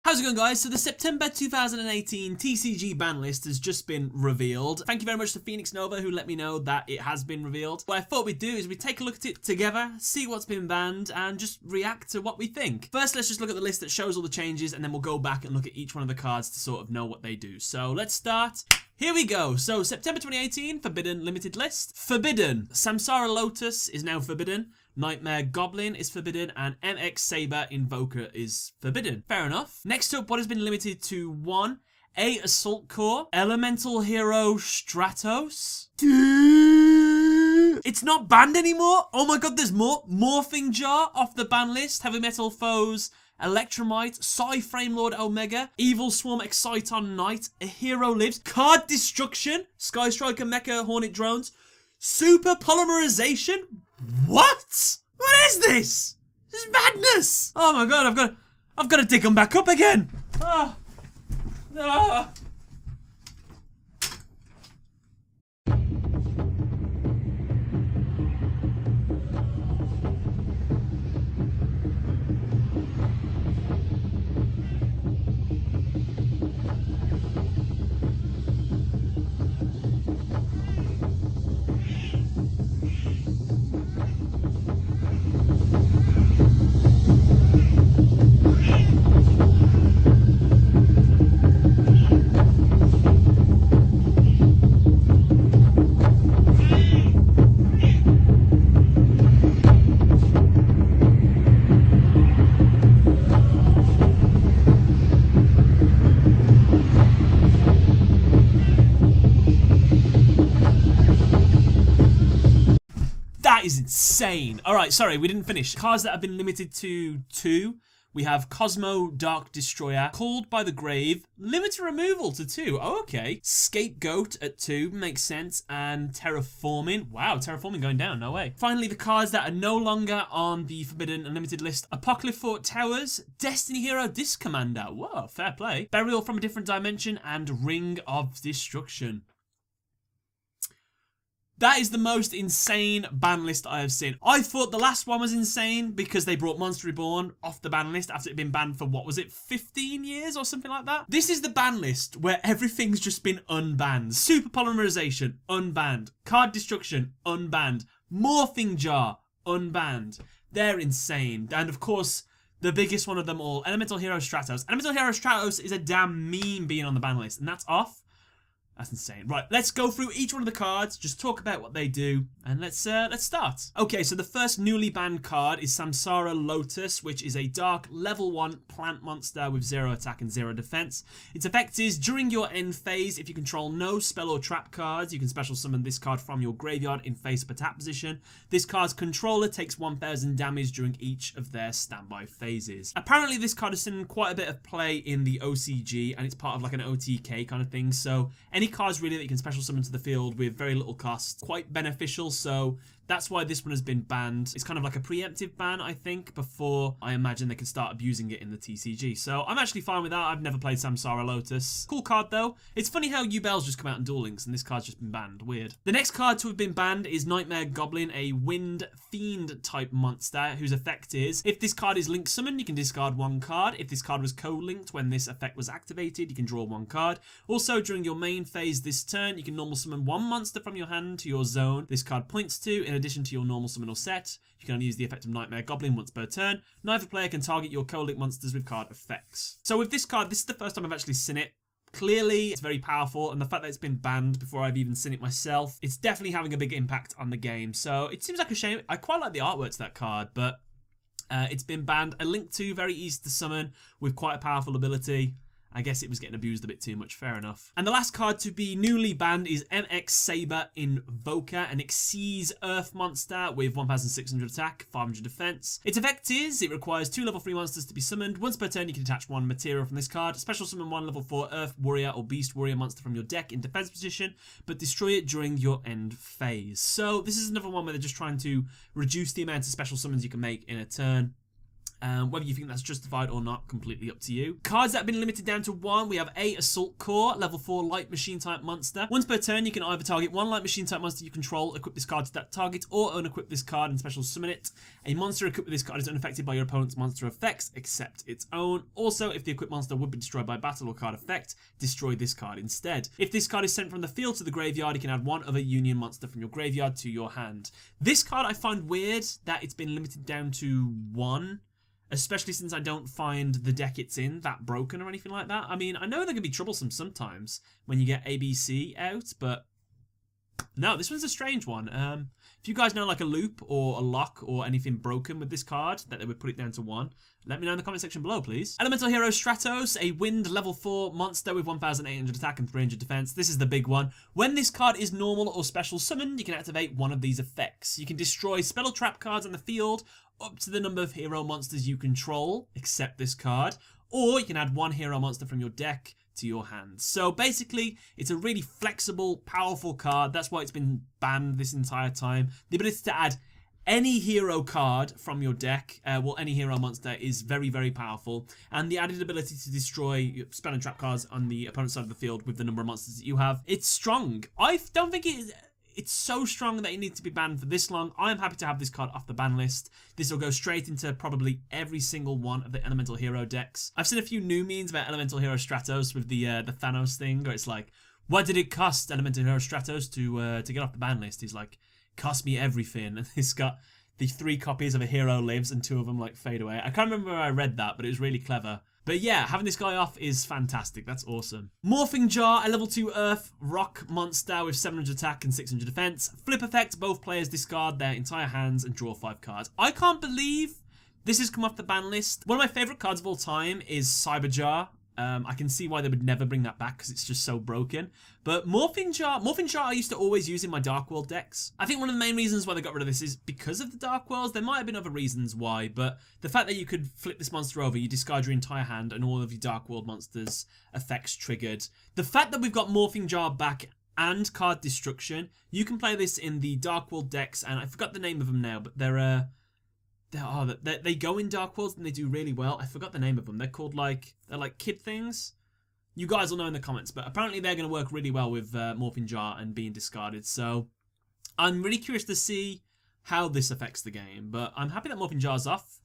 How's it going, guys? So the September 2018 TCG ban list has just been revealed. Thank you very much to Phoenix Nova who let me know that it has been revealed. What I thought we'd do is we'd take a look at it together, see what's been banned, and just react to what we think. First, let's just look at the list that shows all the changes, and then we'll go back and look at each one of the cards to sort of know what they do. So let's start. Here we go. So September 2018 Forbidden limited list. Forbidden. Samsara Lotus is now forbidden. Nightmare Goblin is forbidden, and MX Saber Invoker is forbidden. Fair enough. Next up, what has been limited to 1, A Assault Core, Elemental Hero Stratos. It's not banned anymore? Oh my god, there's more. Morphing Jar off the ban list. Heavy Metal Foes, Electromite, Psy Frame Lord Omega, Evil Swarm Exciton Knight, A Hero Lives, Card Destruction, Sky Striker Mecha Hornet Drones, Super Polymerization. What? What is this? This is madness! Oh my god, I've got to dig them back up again. Ah. Ah. That is insane. Alright, sorry, we didn't finish. Cards that have been limited to 2. We have Cosmo Dark Destroyer, Called by the Grave, limited removal to 2. Oh, okay. Scapegoat at 2, makes sense. And Terraforming. Wow, Terraforming going down, no way. Finally, the cards that are no longer on the Forbidden and Limited list. Apocalypse Fort Towers, Destiny Hero Disc Commander. Whoa, fair play. Burial from a Different Dimension, and Ring of Destruction. That is the most insane ban list I have seen. I thought the last one was insane because they brought Monster Reborn off the ban list after it had been banned for, what was it, 15 years or something like that? This is the ban list where everything's just been unbanned. Super Polymerization, unbanned. Card Destruction, unbanned. Morphing Jar, unbanned. They're insane. And of course, the biggest one of them all, Elemental Hero Stratos. Elemental Hero Stratos is a damn meme being on the ban list, and that's off. That's insane. Right, let's go through each one of the cards, just talk about what they do, and let's start. Okay, so the first newly banned card is Samsara Lotus, which is a dark level 1 plant monster with 0 attack and 0 defense. Its effect is, during your end phase, if you control no spell or trap cards, you can special summon this card from your graveyard in face-up attack position. This card's controller takes 1000 damage during each of their standby phases. Apparently, this card has seen quite a bit of play in the OCG, and it's part of like an OTK kind of thing, so any cards really that you can special summon to the field with very little cost, quite beneficial, so that's why this one has been banned. It's kind of like a preemptive ban, I think, before I imagine they can start abusing it in the TCG. So I'm actually fine with that. I've never played Samsara Lotus. Cool card, though. It's funny how Yubel's just come out in Duel Links, and this card's just been banned. Weird. The next card to have been banned is Nightmare Goblin, a Wind Fiend type monster, whose effect is, if this card is link summoned, you can discard 1 card. If this card was co-linked when this effect was activated, you can draw 1 card. Also, during your main phase this turn, you can normal summon 1 monster from your hand to your zone. This card points to, in addition to your normal summon or set. You can only use the effect of Nightmare Goblin once per turn. Neither player can target your co-link monsters with card effects. So with this card, this is the first time I've actually seen it. Clearly, it's very powerful, and the fact that it's been banned before I've even seen it myself, it's definitely having a big impact on the game. So it seems like a shame. I quite like the artwork to that card, but it's been banned. A Link 2, very easy to summon with quite a powerful ability. I guess it was getting abused a bit too much, fair enough. And the last card to be newly banned is MX Saber Invoker, an Xyz Earth monster with 1600 attack, 500 defense. Its effect is, it requires 2 level 3 monsters to be summoned. Once per turn, you can attach 1 material from this card. Special summon 1 level 4 Earth Warrior or Beast Warrior monster from your deck in defense position, but destroy it during your end phase. So this is another one where they're just trying to reduce the amount of special summons you can make in a turn. Whether you think that's justified or not, completely up to you. Cards that have been limited down to 1, we have a Assault Core, level 4 light machine type monster. Once per turn, you can either target one light machine type monster you control, equip this card to that target, or unequip this card and special summon it. A monster equipped with this card is unaffected by your opponent's monster effects, except its own. Also, if the equipped monster would be destroyed by battle or card effect, destroy this card instead. If this card is sent from the field to the graveyard, you can add one other Union monster from your graveyard to your hand. This card I find weird that it's been limited down to 1. Especially since I don't find the deck it's in that broken or anything like that. I mean, I know they can be troublesome sometimes when you get ABC out, but no, this one's a strange one. If you guys know like a loop or a lock or anything broken with this card that they would put it down to 1, let me know in the comment section below, please. Elemental Hero Stratos, a wind level 4 monster with 1,800 attack and 300 defense. This is the big one. When this card is normal or special summoned, you can activate one of these effects. You can destroy spell or trap cards on the field up to the number of hero monsters you control, except this card, or you can add one hero monster from your deck to your hand. So basically, it's a really flexible, powerful card. That's why it's been banned this entire time. The ability to add any hero card from your deck, any hero monster, is very, very powerful. And the added ability to destroy spell and trap cards on the opponent's side of the field with the number of monsters that you have, it's strong. I don't think it's so strong that it needs to be banned for this long. I'm happy to have this card off the ban list. This will go straight into probably every single one of the Elemental Hero decks. I've seen a few new memes about Elemental Hero Stratos with the Thanos thing, where it's like, what did it cost Elemental Hero Stratos to get off the ban list? He's like, cost me everything. And he's got the 3 copies of A Hero Lives and 2 of them like fade away. I can't remember where I read that, but it was really clever. But yeah, having this guy off is fantastic. That's awesome. Morphing Jar, a level 2 Earth Rock monster with 700 attack and 600 defense. Flip effect, both players discard their entire hands and draw 5 cards. I can't believe this has come off the ban list. One of my favourite cards of all time is Cyber Jar. I can see why they would never bring that back because it's just so broken. But Morphing Jar I used to always use in my Dark World decks. I think one of the main reasons why they got rid of this is because of the Dark Worlds. There might have been other reasons why, but the fact that you could flip this monster over, you discard your entire hand and all of your Dark World monsters' effects triggered. The fact that we've got Morphing Jar back and card destruction, you can play this in the Dark World decks, and I forgot the name of them now, but they go in Dark Worlds and they do really well. I forgot the name of them. They're like kid things. You guys will know in the comments, but apparently they're going to work really well with Morphing Jar and being discarded. So I'm really curious to see how this affects the game, but I'm happy that Morphing Jar's off.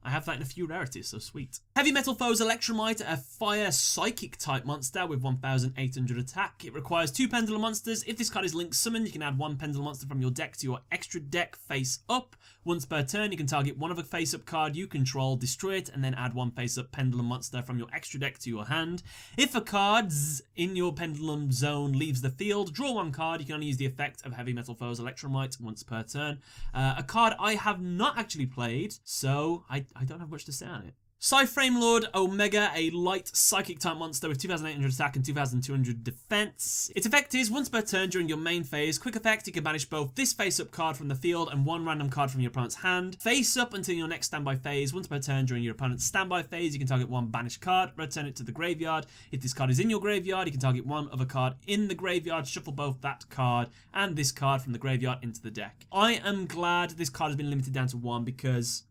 I have that in a few rarities, so sweet. Heavy Metal Foes Electromite, a fire psychic type monster with 1,800 attack. It requires 2 Pendulum monsters. If this card is link summoned, you can add 1 Pendulum monster from your deck to your extra deck face up. Once per turn, you can target one of a face up card you control, destroy it, and then add 1 face up Pendulum monster from your extra deck to your hand. If a card in your Pendulum zone leaves the field, draw 1 card. You can only use the effect of Heavy Metal Foes Electromite once per turn. A card I have not actually played, so I don't have much to say on it. Psyframe Lord Omega, a light psychic type monster with 2,800 attack and 2,200 defense. Its effect is once per turn during your main phase. Quick effect, you can banish both this face-up card from the field and 1 random card from your opponent's hand. Face up until your next standby phase. Once per turn during your opponent's standby phase, you can target 1 banished card, return it to the graveyard. If this card is in your graveyard, you can target 1 other card in the graveyard, shuffle both that card and this card from the graveyard into the deck. I am glad this card has been limited down to 1 because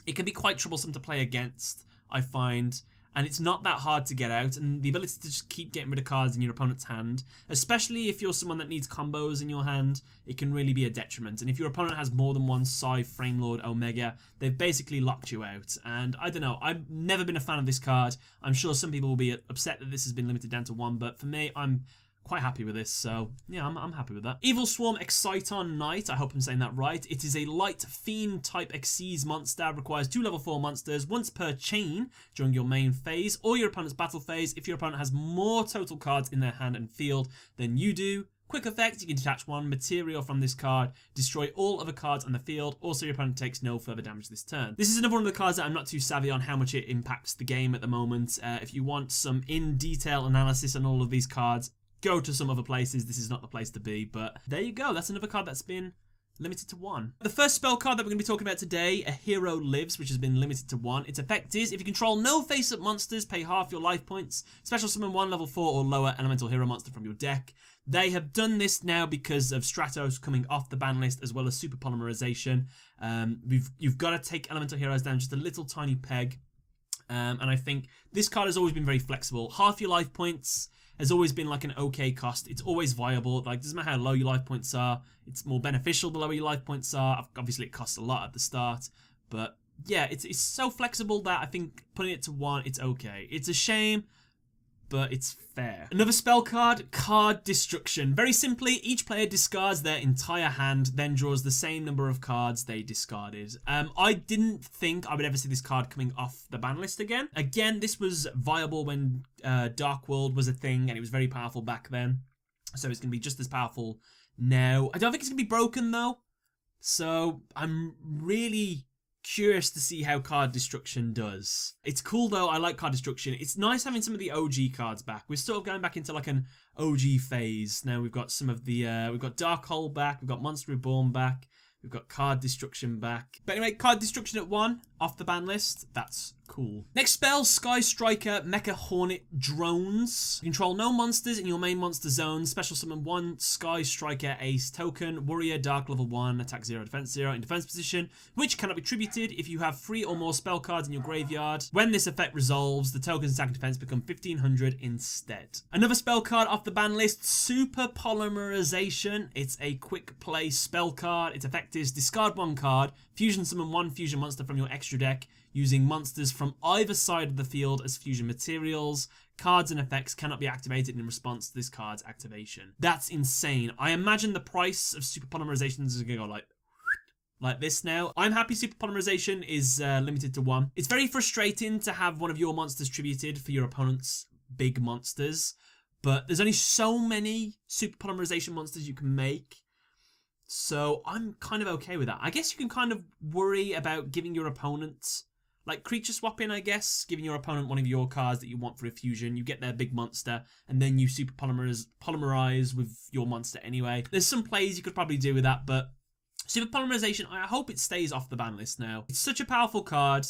it can be quite troublesome to play against, I find, and it's not that hard to get out, and the ability to just keep getting rid of cards in your opponent's hand, especially if you're someone that needs combos in your hand, it can really be a detriment. And if your opponent has more than one Psyframe Lord Omega, they've basically locked you out. And I don't know, I've never been a fan of this card. I'm sure some people will be upset that this has been limited down to 1, but for me, I'm quite happy with this, so yeah, I'm happy with that. Evil Swarm Exciton Knight, I hope I'm saying that right. It is a light fiend type Xyz monster, requires 2 level 4 monsters once per chain during your main phase or your opponent's battle phase. If your opponent has more total cards in their hand and field than you do, quick effect, you can detach 1 material from this card, destroy all other cards on the field, also your opponent takes no further damage this turn. This is another one of the cards that I'm not too savvy on how much it impacts the game at the moment. If you want some in-detail analysis on all of these cards, go to some other places. This is not the place to be, but there you go. That's another card that's been limited to 1. The first spell card that we're going to be talking about today, A Hero Lives, which has been limited to 1. Its effect is, if you control no face-up monsters, pay half your life points. Special summon 1 level 4 or lower elemental hero monster from your deck. They have done this now because of Stratos coming off the ban list, as well as super polymerization. You've got to take elemental heroes down just a little tiny peg. And I think this card has always been very flexible. Half your life points has always been like an okay cost. It's always viable. Like, doesn't matter how low your life points are. It's more beneficial the lower your life points are. Obviously, it costs a lot at the start. But yeah, it's so flexible that I think putting it to 1, it's okay. It's a shame, but it's fair. Another spell card, Card Destruction. Very simply, each player discards their entire hand, then draws the same number of cards they discarded. I didn't think I would ever see this card coming off the ban list again. Again, this was viable when Dark World was a thing, and it was very powerful back then. So it's going to be just as powerful now. I don't think it's going to be broken, though. So I'm really curious to see how Card Destruction does. It's cool though. I like Card Destruction. It's nice having some of the OG cards back. We're sort of going back into like an OG phase. Now we've got some of the we've got Dark Hole back, we've got Monster Reborn back, we've got Card Destruction back. But anyway, Card Destruction at 1 off the ban list. That's cool. Next spell, Sky Striker Mecha Hornet Drones. Control no monsters in your main monster zone. Special summon 1 Sky Striker Ace token. Warrior Dark level 1, attack 0, defense 0 in defense position, which cannot be tributed if you have 3 or more spell cards in your graveyard. When this effect resolves, the tokens attack and defense become 1500 instead. Another spell card off the ban list, Super Polymerization. It's a quick play spell card. Its effect is discard 1 card, fusion summon 1 fusion monster from your extra deck, using monsters from either side of the field as fusion materials. Cards and effects cannot be activated in response to this card's activation. That's insane. I imagine the price of Super Polymerization is going to go like this now. I'm happy Super Polymerization is limited to 1. It's very frustrating to have one of your monsters tributed for your opponent's big monsters, but there's only so many Super Polymerization monsters you can make. So I'm kind of okay with that. I guess you can kind of worry about giving your opponent, like creature swapping, I guess, giving your opponent one of your cards that you want for a fusion. You get their big monster, and then you super polymerize with your monster anyway. There's some plays you could probably do with that, but Super Polymerization, I hope it stays off the ban list now. It's such a powerful card.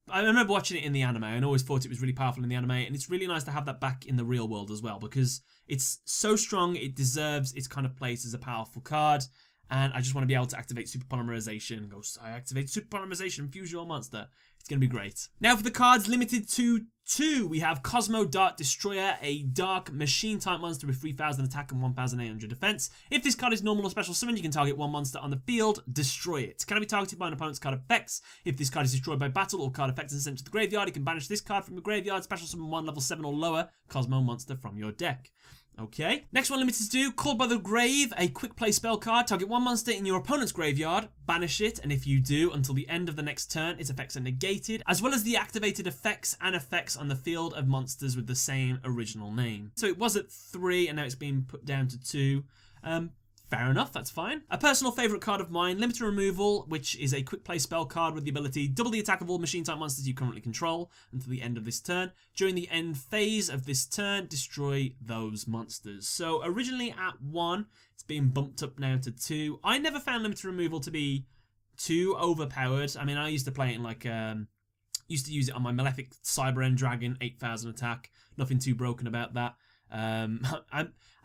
I remember watching it in the anime and always thought it was really powerful in the anime, and it's really nice to have that back in the real world as well, because it's so strong, it deserves its kind of place as a powerful card. And I just want to be able to activate Super Polymerization and go, I activate Super Polymerization, fuse your monster. It's going to be great. Now for the cards limited to 2, we have Cosmo Dart Destroyer, a dark machine type monster with 3000 attack and 1800 defense. If this card is normal or special summon, you can target 1 monster on the field, destroy it. Can be targeted by an opponent's card effects. If this card is destroyed by battle or card effects and sent to the graveyard, you can banish this card from your graveyard, special summon 1 level 7 or lower Cosmo monster from your deck. Okay, next one limited to 2, Called by the Grave, a quick play spell card. Target 1 monster in your opponent's graveyard, banish it, and if you do, until the end of the next turn, its effects are negated, as well as the activated effects and effects on the field of monsters with the same original name. So it was at 3, and now it's been put down to 2. Fair enough, that's fine. A personal favourite card of mine, Limited Removal, which is a quick play spell card with the ability double the attack of all machine type monsters you currently control until the end of this turn. During the end phase of this turn, destroy those monsters. So originally at 1, it's been bumped up now to 2. I never found Limited Removal to be too overpowered. I mean, I used to play it in like used to use it on my Malefic Cyber End Dragon, 8000 attack. Nothing too broken about that.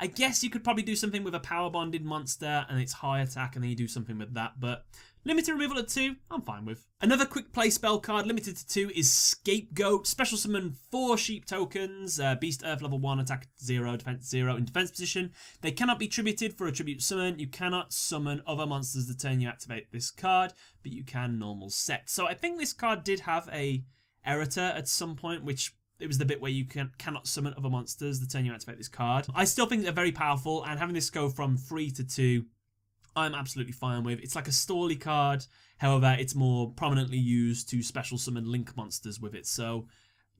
I guess you could probably do something with a power bonded monster and its high attack, and then you do something with that, but limited removal at 2, I'm fine with. Another quick play spell card limited to 2 is Scapegoat. Special summon 4 sheep tokens, Beast Earth level 1, attack 0, defense 0 in defense position. They cannot be tributed for a tribute summon. You cannot summon other monsters the turn you activate this card, but you can normal set. So I think this card did have a errata at some point, which it was the bit where you cannot summon other monsters the turn you activate this card. I still think they're very powerful, and having this go from 3 to 2, I'm absolutely fine with. It's like a Stally card, however, it's more prominently used to special summon Link monsters with it, so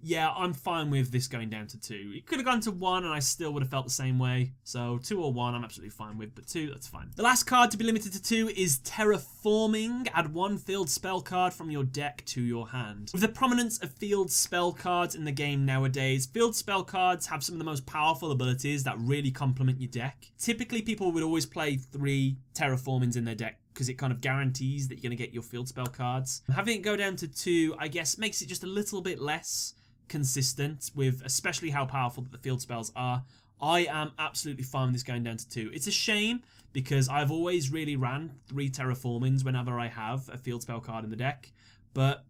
yeah, I'm fine with this going down to 2. It could have gone to 1 and I still would have felt the same way. So 2 or 1 I'm absolutely fine with, but 2, that's fine. The last card to be limited to 2 is Terraforming. Add 1 field spell card from your deck to your hand. With the prominence of field spell cards in the game nowadays, field spell cards have some of the most powerful abilities that really complement your deck. Typically people would always play 3 Terraformings in their deck because it kind of guarantees that you're going to get your field spell cards. Having it go down to 2, I guess, makes it just a little bit less consistent with especially how powerful the field spells are. I am absolutely fine with this going down to 2. It's a shame because I've always really ran 3 terraformings whenever I have a field spell card in the deck. But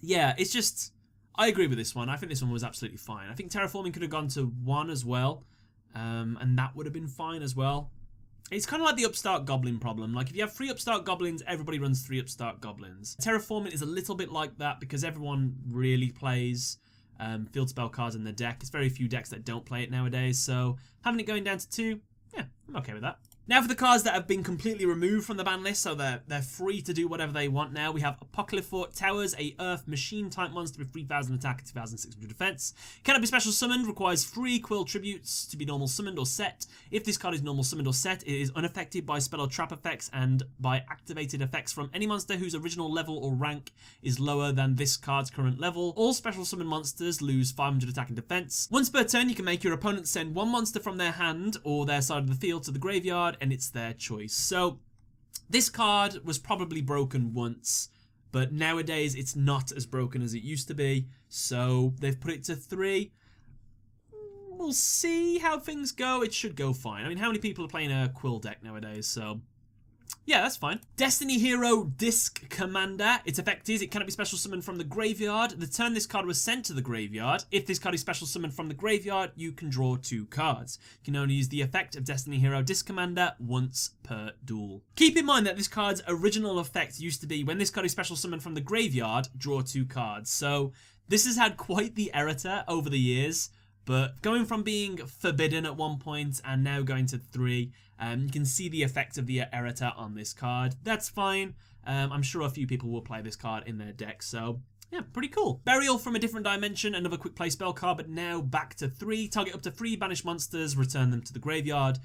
yeah, it's just, I agree with this one. I think this one was absolutely fine. I think terraforming could have gone to 1 as well, and that would have been fine as well. It's kind of like the upstart goblin problem. Like, if you have 3 upstart goblins, everybody runs 3 upstart goblins. Terraforming is a little bit like that because everyone really plays field spell cards in the deck. It's very few decks that don't play it nowadays, so having it going down to 2, yeah, I'm okay with that. Now for the cards that have been completely removed from the ban list, so they're free to do whatever they want now. We have Apocalypse Towers, a Earth Machine type monster with 3000 attack and 2600 defense. Cannot be special summoned, requires 3 Quill Tributes to be normal summoned or set. If this card is normal summoned or set, it is unaffected by spell or trap effects and by activated effects from any monster whose original level or rank is lower than this card's current level. All special summon monsters lose 500 attack and defense. Once per turn, you can make your opponent send 1 monster from their hand or their side of the field to the graveyard, and it's their choice. So this card was probably broken once, but nowadays it's not as broken as it used to be, so they've put it to 3. We'll see how things go. It should go fine. I mean, how many people are playing a Quill deck nowadays? So yeah, that's fine. Destiny Hero Disc Commander. Its effect is it cannot be special summoned from the graveyard. The turn this card was sent to the graveyard. If this card is special summoned from the graveyard, you can draw 2 cards. You can only use the effect of Destiny Hero Disc Commander once per duel. Keep in mind that this card's original effect used to be when this card is special summoned from the graveyard, draw 2 cards. So this has had quite the errata over the years. But going from being forbidden at one point and now going to 3, you can see the effect of the errata on this card. That's fine. I'm sure a few people will play this card in their deck, so yeah, pretty cool. Burial from a Different Dimension, another quick play spell card, but now back to 3. Target up to 3 banished monsters, return them to the graveyard.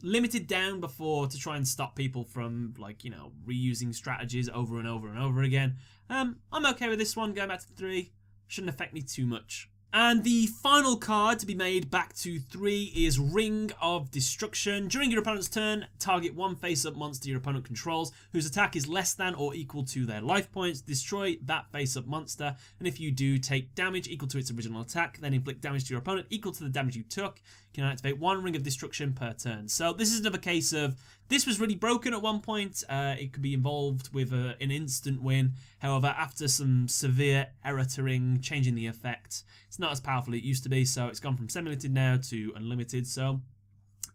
Limited down before to try and stop people from, like, you know, reusing strategies over and over and over again. I'm okay with this one, going back to 3. Shouldn't affect me too much. And the final card to be made back to 3 is Ring of Destruction. During your opponent's turn, target 1 face-up monster your opponent controls, whose attack is less than or equal to their life points. Destroy that face-up monster, and if you do, take damage equal to its original attack, then inflict damage to your opponent equal to the damage you took. You can activate 1 Ring of Destruction per turn. So this is another case of, this was really broken at one point. It could be involved with an instant win. However, after some severe errataing, changing the effect, it's not as powerful as it used to be, so it's gone from semi-limited now to unlimited, so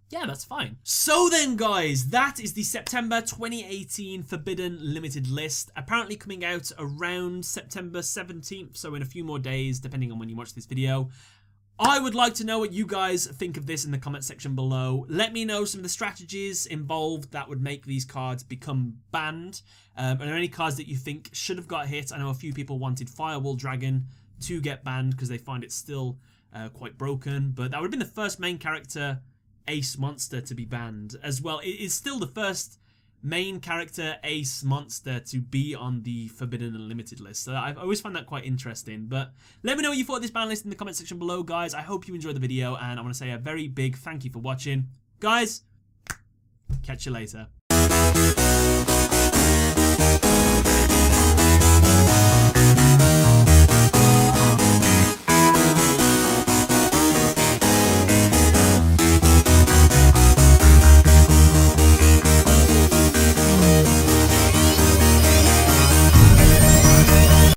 yeah, that's fine. So then, guys, that is the September 2018 Forbidden Limited list, apparently coming out around September 17th, so in a few more days, depending on when you watch this video. I would like to know what you guys think of this in the comment section below. Let me know some of the strategies involved that would make these cards become banned. Are there any cards that you think should have got hit? I know a few people wanted Firewall Dragon to get banned because they find it still quite broken, but that would have been the first main character ace monster to be banned as well. It is still the first main character ace monster to be on the Forbidden Unlimited list, so I've always found that quite interesting. But let me know what you thought of this ban list in the comment section below, guys. I hope you enjoyed the video, and I want to say a very big thank you for watching. Guys, catch you later.